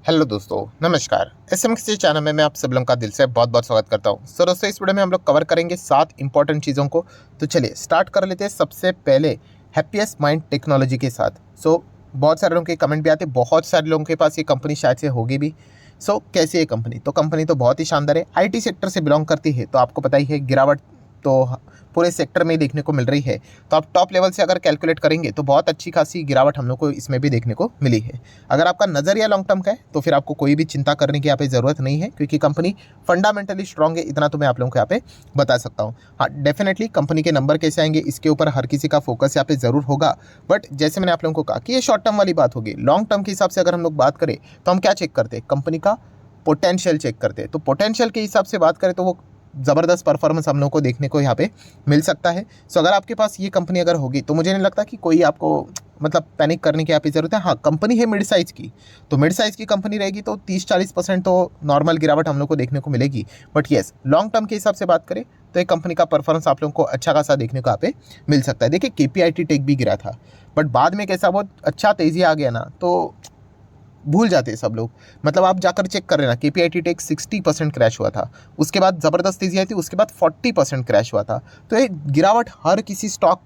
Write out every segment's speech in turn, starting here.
Hello दोस्तों, नमस्कार। SMX channel में मैं आप सब लोगों का दिल से बहुत बहुत स्वागत करता हूं। सो दोस्तों, इस वीडियो में हम लोग कवर करेंगे 7 इंपॉर्टेंट चीज़ों को। तो चलिए स्टार्ट कर लेते हैं सबसे पहले हैप्पीएस्ट माइंड टेक्नोलॉजी के साथ। बहुत सारे लोगों के कमेंट भी आते हैं, बहुत सारे लोगों के पास ये कंपनी शायद से होगी भी। कैसी है कंपनी? तो कंपनी तो बहुत ही शानदार है, आईटी सेक्टर से बिलोंग करती है, तो आपको पता ही है गिरावट तो पूरे सेक्टर में देखने को मिल रही है। तो आप टॉप लेवल से अगर कैलकुलेट करेंगे तो बहुत अच्छी खासी गिरावट हम लोग को इसमें भी देखने को मिली है। अगर आपका नज़रिया लॉन्ग टर्म का है तो फिर आपको कोई भी चिंता करने की यहाँ पे ज़रूरत नहीं है, क्योंकि कंपनी फंडामेंटली स्ट्रांग है, इतना तो मैं आप लोगों को यहाँ पे बता सकता हूँ। हाँ, डेफिनेटली कंपनी के नंबर कैसे आएंगे इसके ऊपर हर किसी का फोकस यहाँ पे ज़रूर होगा। बट जैसे मैंने आप लोगों को कहा कि ये शॉर्ट टर्म वाली बात होगी। लॉन्ग टर्म के हिसाब से अगर हम लोग बात करें तो हम क्या चेक करते हैं? कंपनी का पोटेंशियल चेक करते हैं। तो पोटेंशियल के हिसाब से बात करें तो वो ज़बरदस्त परफॉर्मेंस हम लोग को देखने को यहाँ पे मिल सकता है। अगर आपके पास ये कंपनी अगर होगी तो मुझे नहीं लगता कि कोई आपको मतलब पैनिक करने की यहाँ पे ज़रूरत है। हाँ, कंपनी है मिड साइज़ की, तो मिड साइज़ की कंपनी रहेगी तो 30-40% तो नॉर्मल गिरावट हम लोग को देखने को मिलेगी। बट येस, लॉन्ग टर्म के हिसाब से बात करें तो एक कंपनी का परफॉर्मेंस आप लोगों को अच्छा खासा देखने को यहाँ पे मिल सकता है। देखिए, केपीआईटी टेक भी गिरा था, बट बाद में कैसा बहुत अच्छा तेज़ी आ गया ना, तो भूल जाते हैं सब लोग। मतलब आप जाकर चेक कर रहे ना, केपीआईटी टेक 60% क्रैश हुआ था, उसके बाद ज़बरदस्त तेज़ी आई थी, उसके बाद 40% क्रैश हुआ था। तो ये गिरावट हर किसी स्टॉक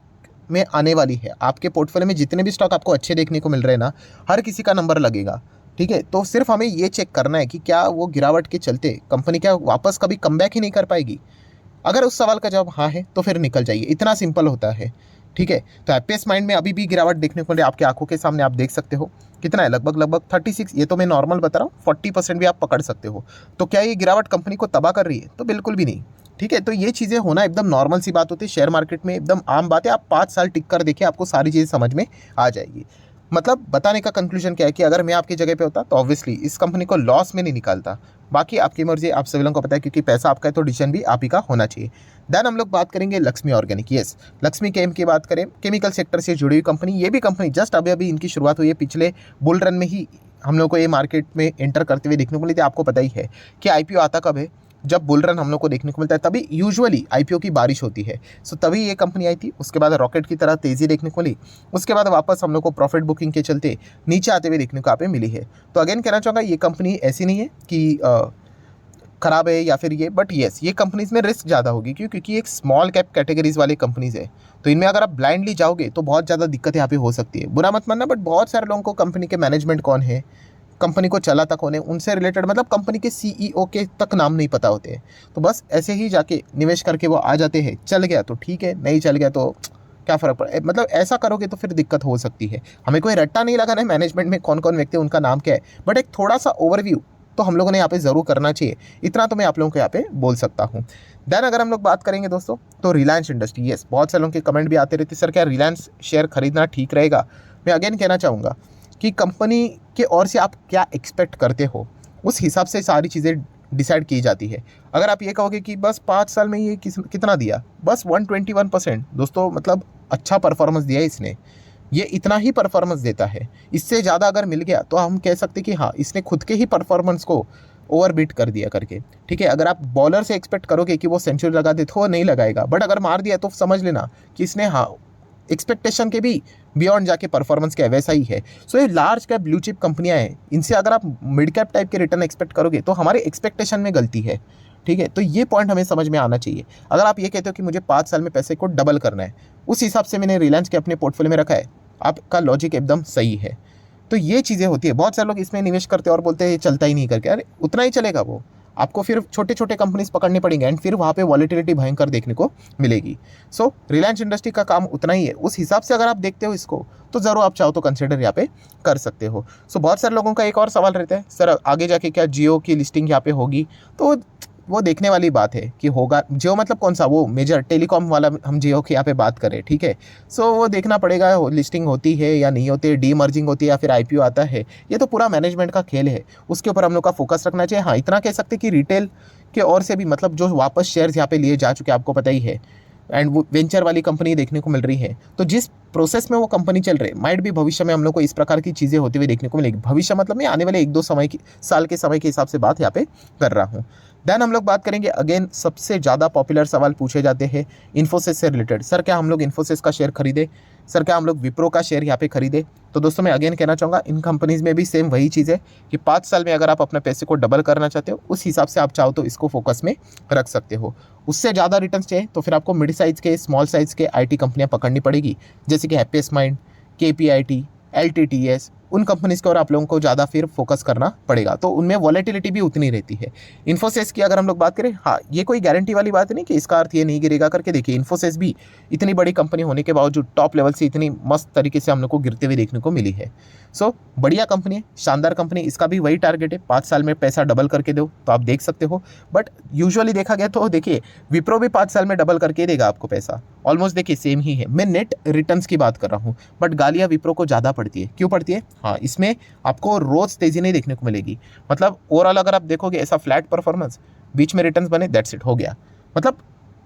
में आने वाली है। आपके पोर्टफोलियो में जितने भी स्टॉक आपको अच्छे देखने को मिल रहे हैं ना, हर किसी का नंबर लगेगा। ठीक है, तो सिर्फ हमें ये चेक करना है कि क्या वो गिरावट के चलते कंपनी क्या वापस कभी कमबैक ही नहीं कर पाएगी। अगर उस सवाल का जवाब हाँ है तो फिर निकल जाइए, इतना सिंपल होता है। ठीक है, तो हैप्पीएस्ट माइंड में अभी भी गिरावट देखने को मिले, आपकी आंखों के सामने आप देख सकते हो। कितना है? लगभग 36। ये तो मैं नॉर्मल बता रहा हूँ, 40% भी आप पकड़ सकते हो। तो क्या ये गिरावट कंपनी को तबाह कर रही है? तो बिल्कुल भी नहीं। ठीक है, तो ये चीज़ें होना एकदम नॉर्मल सी बात होती है, शेयर मार्केट में एकदम आम बात है। आप 5 साल टिक कर देखिए, आपको सारी चीज़ें समझ में आ जाएगी। मतलब बताने का कंक्लूजन क्या है कि अगर मैं आपकी जगह पे होता तो ऑब्वियसली इस कंपनी को लॉस में नहीं निकालता। बाकी आपकी मर्जी, आप सभी लोगों को पता है, क्योंकि पैसा आपका है तो डिसीजन भी आप ही का होना चाहिए। देन हम लोग बात करेंगे लक्ष्मी ऑर्गेनिक। यस, लक्ष्मी केम की बात करें, केमिकल सेक्टर से जुड़ी हुई कंपनी। ये भी कंपनी जस्ट अभी अभी इनकी शुरुआत हुई है, पिछले बुल रन में ही हम लोग को ये मार्केट में एंटर करते हुए देखने को मिली थी। आपको पता ही है कि आईपीओ आता कब है? जब बुल रन हम लोग को देखने को मिलता है तभी यूजुअली आईपीओ की बारिश होती है। तभी ये कंपनी आई थी, उसके बाद रॉकेट की तरह तेज़ी देखने को मिली, उसके बाद वापस हम लोग को प्रॉफिट बुकिंग के चलते नीचे आते हुए देखने को यहाँ पे मिली है। तो अगेन कहना चाहूँगा, ये कंपनी ऐसी नहीं है कि ख़राब है या फिर ये, बट येस, ये कंपनीज़ में रिस्क ज़्यादा होगी क्योंकि एक स्मॉल कैप कैटेगरीज वाली कंपनीज़ है। तो इनमें अगर आप ब्लाइंडली जाओगे तो बहुत ज़्यादा दिक्कत यहाँ पे हो सकती है। बुरा मत मानना, बट बहुत सारे लोगों को कंपनी के मैनेजमेंट कौन है, कंपनी को चलाता कौन है, उनसे रिलेटेड मतलब कंपनी के सीईओ के तक नाम नहीं पता होते हैं। तो बस ऐसे ही जाके निवेश करके वो आ जाते हैं। चल गया तो ठीक है, नहीं चल गया तो क्या फ़र्क पड़ा। मतलब ऐसा करोगे तो फिर दिक्कत हो सकती है। हमें कोई रट्टा नहीं लगाना है मैनेजमेंट में कौन कौन व्यक्ति उनका नाम क्या है, बट एक थोड़ा सा ओवरव्यू तो हम लोगों ने यहाँ पे ज़रूर करना चाहिए। इतना तो मैं आप लोगों को यहाँ पे बोल सकता हूँ। देन अगर हम लोग बात करेंगे दोस्तों, तो रिलायंस इंडस्ट्री। येस, बहुत सारे लोगों के कमेंट भी आते रहते, सर क्या रिलायंस शेयर खरीदना ठीक रहेगा? मैं अगेन कहना चाहूँगा कि कंपनी के ओर से आप क्या एक्सपेक्ट करते हो, उस हिसाब से सारी चीज़ें डिसाइड की जाती है। अगर आप ये कहोगे कि बस 5 साल में ये कितना दिया, बस 121%, दोस्तों मतलब अच्छा परफॉर्मेंस दिया है इसने। ये इतना ही परफॉर्मेंस देता है, इससे ज़्यादा अगर मिल गया तो हम कह सकते कि हाँ, इसने खुद के ही परफॉर्मेंस को ओवरबीट कर दिया करके। ठीक है, अगर आप बॉलर से एक्सपेक्ट करोगे कि वो सेंचुरी लगा दे तो वो नहीं लगाएगा, बट अगर मार दिया तो समझ लेना कि इसने हाँ एक्सपेक्टेशन के भी बियॉन्ड जाके परफॉर्मेंस क्या है वैसा ही है। ये लार्ज कैप ब्लू चिप कंपनियां हैं, इनसे अगर आप मिड कैप टाइप के रिटर्न एक्सपेक्ट करोगे तो हमारे एक्सपेक्टेशन में गलती है। ठीक है, तो ये पॉइंट हमें समझ में आना चाहिए। अगर आप ये कहते हो कि मुझे 5 साल में पैसे को डबल करना है, उस हिसाब से मैंने रिलायंस के अपने पोर्टफोलियो में रखा है, आपका लॉजिक एकदम सही है। तो ये चीज़ें होती है। बहुत सारे लोग इसमें निवेश करते हैं और बोलते हैं ये चलता ही नहीं करके। अरे उतना ही चलेगा वो, आपको फिर छोटे छोटे कंपनीज पकड़ने पड़ेंगे एंड फिर वहाँ पे वॉलेटिलिटी भयंकर देखने को मिलेगी। रिलायंस इंडस्ट्री का काम उतना ही है। उस हिसाब से अगर आप देखते हो इसको तो ज़रूर आप चाहो तो कंसिडर यहाँ पे कर सकते हो। बहुत सारे लोगों का एक और सवाल रहता है, सर आगे जाके क्या जियो की लिस्टिंग यहाँ पे होगी? तो वो देखने वाली बात है कि होगा। जियो मतलब कौन सा? वो मेजर टेलीकॉम वाला हम जियो की यहाँ पे बात करें। ठीक है, वो देखना पड़ेगा लिस्टिंग होती है या नहीं होती है, डीमर्जिंग होती है या फिर आईपीओ आता है। ये तो पूरा मैनेजमेंट का खेल है, उसके ऊपर हम लोग का फोकस रखना चाहिए। हाँ, इतना कह सकते कि रिटेल के ओर से भी मतलब जो वापस शेयर्स यहाँ पे लिए जा चुके आपको पता ही है, एंड वो वेंचर वाली कंपनी देखने को मिल रही है। तो जिस प्रोसेस में वो कंपनी चल रही है, माइट भी भविष्य में हम लोग को इस प्रकार की चीज़ें होती हुई देखने को मिलेगी। भविष्य मतलब मैं आने वाले 1-2 साल के समय के हिसाब से बात यहाँ पे कर रहा हूँ। देन हम लोग बात करेंगे, अगेन सबसे ज़्यादा पॉपुलर सवाल पूछे जाते हैं इन्फोसिस से रिलेटेड, सर क्या हम लोग इन्फोसिस का शेयर खरीदें? सर क्या हम लोग विप्रो का शेयर यहाँ पे खरीदे? तो दोस्तों मैं अगेन कहना चाहूँगा इन कंपनीज़ में भी सेम वही चीज़ है कि 5 साल में अगर आप अपने पैसे को डबल करना चाहते हो, उस हिसाब से आप चाहो तो इसको फोकस में रख सकते हो। उससे ज़्यादा रिटर्न्स चाहिए तो फिर आपको मिड साइज़ के, स्मॉल साइज़ के आईटी कंपनियाँ पकड़नी पड़ेगी, जैसे कि हैप्पीएस्ट माइंड, केपीआईटी, एलटीटीएस, उन कंपनीज़ के और आप लोगों को ज़्यादा फिर फोकस करना पड़ेगा, तो उनमें वॉलेटिलिटी भी उतनी रहती है। इन्फोसिस की अगर हम लोग बात करें, हाँ ये कोई गारंटी वाली बात नहीं कि इसका अर्थ ये नहीं गिरेगा करके। देखिए इन्फोसिस भी इतनी बड़ी कंपनी होने के बावजूद टॉप लेवल से इतनी मस्त तरीके से हम लोग को गिरते हुए देखने को मिली है। सो बढ़िया कंपनी है, शानदार कंपनी, इसका भी वही टारगेट है 5 साल में पैसा डबल करके दो, तो आप देख सकते हो। बट यूजुअली देखा गया तो देखिए विप्रो भी 5 साल में डबल करके देगा आपको पैसा, ऑलमोस्ट देखिए सेम ही है। मैं नेट रिटर्न्स की बात कर रहा हूँ, बट गालियाँ विप्रो को ज़्यादा पड़ती है। क्यों पड़ती है? हाँ इसमें आपको रोज़ तेज़ी नहीं देखने को मिलेगी। मतलब ओवरऑल अगर आप देखोगे ऐसा फ्लैट परफॉर्मेंस, बीच में रिटर्न्स बने, दैट्स इट, हो गया। मतलब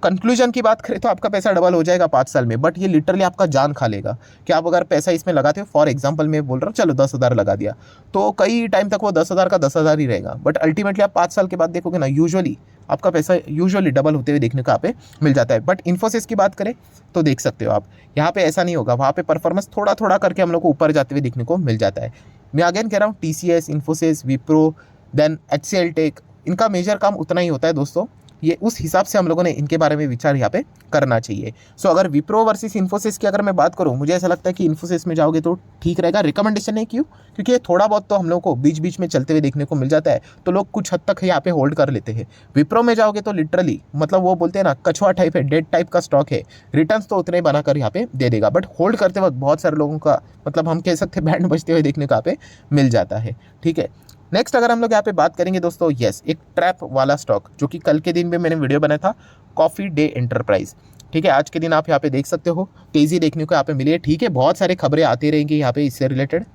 कंक्लूजन की बात करें तो आपका पैसा डबल हो जाएगा 5 साल में, बट ये लिटरली आपका जान खा लेगा कि आप अगर पैसा इसमें लगाते हो। फॉर एग्जांपल मैं बोल रहा हूँ, चलो 10,000 लगा दिया तो कई टाइम तक वो 10,000 का 10,000 ही रहेगा, बट अल्टीमेटली आप 5 साल के बाद देखोगे ना, यूजुअली आपका पैसा यूजुअली डबल होते हुए देखने को यहाँ पे मिल जाता है। बट इन्फोसिस की बात करें तो देख सकते हो आप, यहाँ पे ऐसा नहीं होगा, वहाँ पे परफॉर्मेंस थोड़ा थोड़ा करके हम लोग को ऊपर जाते हुए देखने को मिल जाता है। मैं अगेन कह रहा हूँ टीसीएस, इन्फोसिस, विप्रो, देन एचसीएल टेक, इनका मेजर काम उतना ही होता है दोस्तों। ये उस हिसाब से हम लोगों ने इनके बारे में विचार यहाँ पे करना चाहिए। सो अगर विप्रो वर्सेस इन्फोसिस की अगर मैं बात करूँ, मुझे ऐसा लगता है कि इन्फोसिस में जाओगे तो ठीक रहेगा। रिकमेंडेशन है क्यों? क्योंकि ये थोड़ा बहुत तो हम लोग को बीच बीच में चलते हुए देखने को मिल जाता है, तो लोग कुछ हद तक यहाँ पे होल्ड कर लेते हैं। विप्रो में जाओगे तो लिटरली मतलब वो बोलते हैं ना, कछुआ टाइप है, डेड टाइप का स्टॉक है, रिटर्न्स तो उतने ही बनाकर यहाँ पे दे देगा, बट होल्ड करते वक्त बहुत सारे लोगों का मतलब हम कह सकते हैं बैंड बजते हुए देखने को यहाँ पे मिल जाता है। ठीक है, नेक्स्ट अगर हम लोग यहाँ पे बात करेंगे दोस्तों, यस एक ट्रैप वाला स्टॉक, जो कि कल के दिन में मैंने वीडियो बनाया था, कॉफी डे एंटरप्राइज। ठीक है, आज के दिन आप यहाँ पे देख सकते हो तेजी देखने को यहाँ पे मिली है। ठीक है, बहुत सारी खबरें आती रहेंगी यहाँ पे इससे रिलेटेड,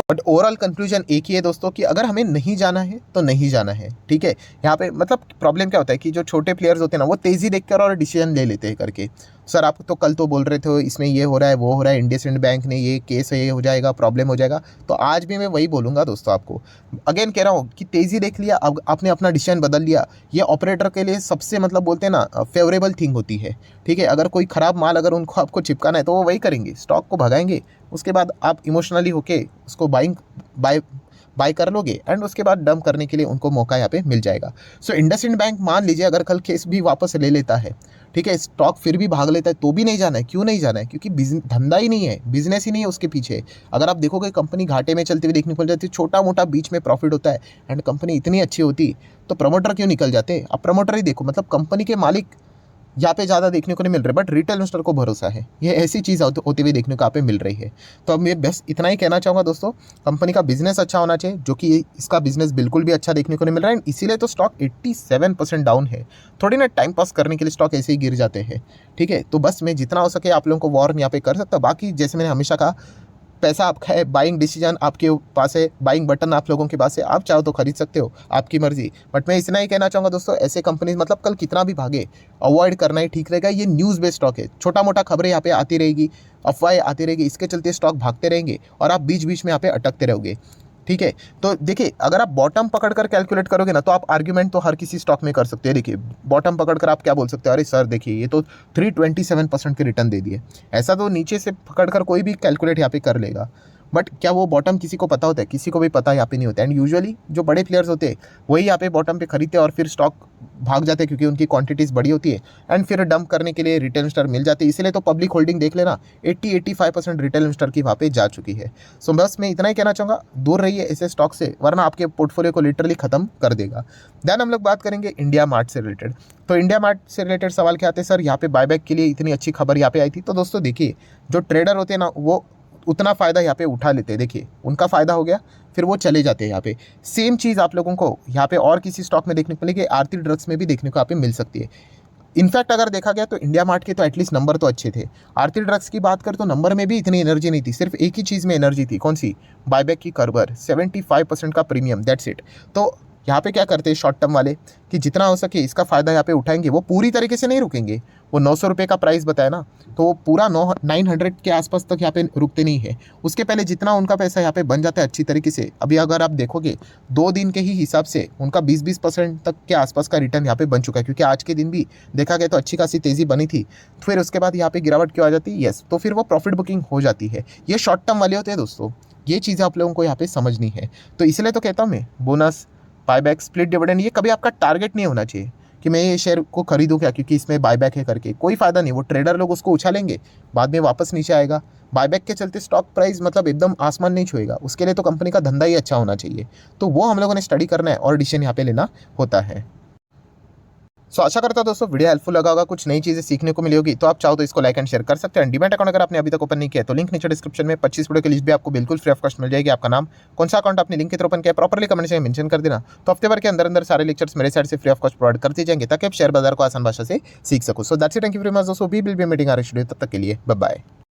बट ओवरऑल कंक्लूजन एक ही है दोस्तों कि अगर हमें नहीं जाना है तो नहीं जाना है। ठीक है, यहाँ पे मतलब प्रॉब्लम क्या होता है कि जो छोटे प्लेयर्स होते हैं ना, वो तेज़ी देखकर और डिसीजन ले लेते हैं करके। सर आप तो कल तो बोल रहे थे इसमें ये हो रहा है, वो हो रहा है, इंडसइंड बैंक ने ये केस है, ये हो जाएगा, प्रॉब्लम हो जाएगा, तो आज भी मैं वही बोलूँगा दोस्तों आपको। अगेन कह रहा हूँ कि तेज़ी देख लिया, अब आपने अपना डिसीजन बदल लिया, ये ऑपरेटर के लिए सबसे मतलब बोलते हैं ना फेवरेबल थिंग होती है। ठीक है, अगर कोई ख़राब माल अगर उनको आपको चिपकाना है तो वो वही करेंगे, स्टॉक को भगाएंगे, उसके बाद आप इमोशनली होके उसको बाय कर लोगे एंड उसके बाद डंप करने के लिए उनको मौका यहाँ पे मिल जाएगा। सो इंडसइंड बैंक मान लीजिए अगर कल केस भी वापस ले लेता है, ठीक है, स्टॉक फिर भी भाग लेता है, तो भी नहीं जाना है। क्यों नहीं जाना है? क्योंकि धंधा ही नहीं है, बिजनेस ही नहीं है उसके पीछे। अगर आप देखोगे कंपनी घाटे में चलती हुई देखने को मिल जाती है, छोटा मोटा बीच में प्रॉफिट होता है एंड कंपनी इतनी अच्छी होती, तो प्रमोटर क्यों निकल जाते? अब प्रमोटर ही देखो, मतलब कंपनी के मालिक यहाँ पे ज़्यादा देखने को नहीं मिल रहा, बट रिटेल इन्वेस्टर को भरोसा है, ये ऐसी चीज़ होती हुई देखने को यहाँ पे मिल रही है। तो अब मैं बस इतना ही कहना चाहूँगा दोस्तों, कंपनी का बिजनेस अच्छा होना चाहिए, जो कि इसका बिजनेस बिल्कुल भी अच्छा देखने को नहीं मिल रहा है, इसीलिए तो स्टॉक 87% डाउन है। थोड़ी ना टाइम पास करने के लिए स्टॉक ऐसे ही गिर जाते हैं। ठीक है, तो बस मैं जितना हो सके आप लोगों को वार्न यहाँ पे कर सकता हूँ। बाकी जैसे मैंने हमेशा कहा, पैसा आपका है, बाइंग डिसीजन आपके पास है, बाइंग बटन आप लोगों के पास है, आप चाहो तो खरीद सकते हो, आपकी मर्जी। बट मैं इतना ही कहना चाहूँगा दोस्तों, ऐसे कंपनीज मतलब कल कितना भी भागे, अवॉइड करना ही ठीक रहेगा। ये न्यूज़ बेस्ड स्टॉक है, छोटा मोटा खबरें यहाँ पे आती रहेगी, अफवाहें आती रहेगी, इसके चलते स्टॉक भागते रहेंगे और आप बीच बीच में यहाँ पे अटकते रहोगे। ठीक है, तो देखिए अगर आप बॉटम पकड़कर कैलकुलेट करोगे ना, तो आप आर्ग्यूमेंट तो हर किसी स्टॉक में कर सकते हैं। देखिए बॉटम पकड़कर आप क्या बोल सकते हो, अरे सर देखिए ये तो 327% के रिटर्न दे दिए, ऐसा तो नीचे से पकड़कर कोई भी कैलकुलेट यहाँ पे कर लेगा। बट क्या वो बॉटम किसी को पता होता है? किसी को भी पता यहाँ पे नहीं होता है। एंड यूजुअली जो बड़े प्लेयर्स होते हैं वही यहाँ पे बॉटम पे खरीदते हैं और फिर स्टॉक भाग जाते हैं, क्योंकि उनकी क्वांटिटीज़ बड़ी होती है एंड फिर डंप करने के लिए रिटेल इन्वेस्टर मिल जाते हैं। इसीलिए तो पब्लिक होल्डिंग देख लेना 80-85% रिटेल इन्वेस्टर की वहाँ पे जा चुकी है। सो बस मैं इतना ही कहना चाहूँगा, दूर रहिए ऐसे स्टॉक से, वरना आपके पोर्टफोलियो को लिटरली खत्म कर देगा। देन हम लोग बात करेंगे इंडिया मार्ट से रिलेटेड। तो इंडिया मार्ट से रिलेटेड सवाल क्या आते हैं, सर यहाँ पे बायबैक के लिए इतनी अच्छी खबर यहाँ पे आई थी। तो दोस्तों देखिए, जो ट्रेडर होते हैं ना, वो उतना फ़ायदा यहाँ पे उठा लेते हैं। देखिए उनका फ़ायदा हो गया, फिर वो चले जाते हैं यहाँ पे। सेम चीज़ आप लोगों को यहाँ पे और किसी स्टॉक में देखने को मिलेगी, आरती ड्रग्स में भी देखने को यहाँ पे मिल सकती है। इनफैक्ट अगर देखा गया तो इंडिया मार्ट के तो एटलीस्ट नंबर तो अच्छे थे। आरती ड्रग्स की बात कर तो नंबर में भी इतनी एनर्जी नहीं थी, सिर्फ एक ही चीज़ में एनर्जी थी, कौन सी? बायबैक की करबर, 75% का प्रीमियम, दैट्स इट। तो यहाँ पे क्या करते हैं शॉर्ट टर्म वाले कि जितना हो सके इसका फ़ायदा यहाँ पे उठाएंगे, वो पूरी तरीके से नहीं रुकेंगे। वो 900 रुपये का प्राइस बताया ना, तो वो पूरा 900 के आसपास तक यहाँ पे रुकते नहीं है। उसके पहले जितना उनका पैसा यहाँ पे बन जाता है अच्छी तरीके से, अभी अगर आप देखोगे 2 दिन के ही हिसाब से उनका 20% तक के आसपास का रिटर्न यहाँ पे बन चुका है, क्योंकि आज के दिन भी देखा गया तो अच्छी खासी तेज़ी बनी थी। फिर उसके बाद यहाँ पे गिरावट क्यों आ जाती है, यस, तो फिर वो प्रॉफिट बुकिंग हो जाती है। ये शॉर्ट टर्म वाले होते हैं दोस्तों, ये चीज़ें आप लोगों को यहाँ पे समझनी है। तो इसलिए तो कहता हूँ मैं, बोनस, बायबैक, स्प्लिट डिविडेंड, ये कभी आपका टारगेट नहीं होना चाहिए कि मैं ये शेयर को खरीदूं क्या क्योंकि इसमें बायबैक है करके। कोई फ़ायदा नहीं, वो ट्रेडर लोग उसको उछालेंगे, बाद में वापस नीचे आएगा। बायबैक के चलते स्टॉक प्राइस मतलब एकदम आसमान नहीं छुएगा। उसके लिए तो कंपनी का धंधा ही अच्छा होना चाहिए। तो वो हम लोगों ने स्टडी करना है और डिसीजन यहाँ पे लेना होता है। सो आशा करता हूं दोस्तों वीडियो हेल्पफुल लगा होगा, कुछ नई चीज़ें सीखने को मिली होगी। तो आप चाहो तो इसको लाइक एंड शेयर कर सकते हैं। डीमैट अकाउंट अगर आपने अभी तक ओपन नहीं किया तो लिंक नीचे डिस्क्रिप्शन में 25 वीडियो की लिस्ट भी आपको बिल्कुल फ्री ऑफ कॉस्ट मिल जाएगी। आपका नाम, कौन सा अकाउंट आपने लिंक के थ्रू ओपन किया, प्रॉपर्ली कमेंट में मेंशन कर देना। तो हफ्ते भर के अंदर सारे लेक्चर्स मेरे साइड से फ्री ऑफ कॉस्ट प्रोवाइड करते जाएंगे ताकि आप शेयर बाजार को आसान भाषा से सीख सको। So that's it, thank you very much दोस्तों, we will be meeting our studio, तब तक के लिए बाय बाय।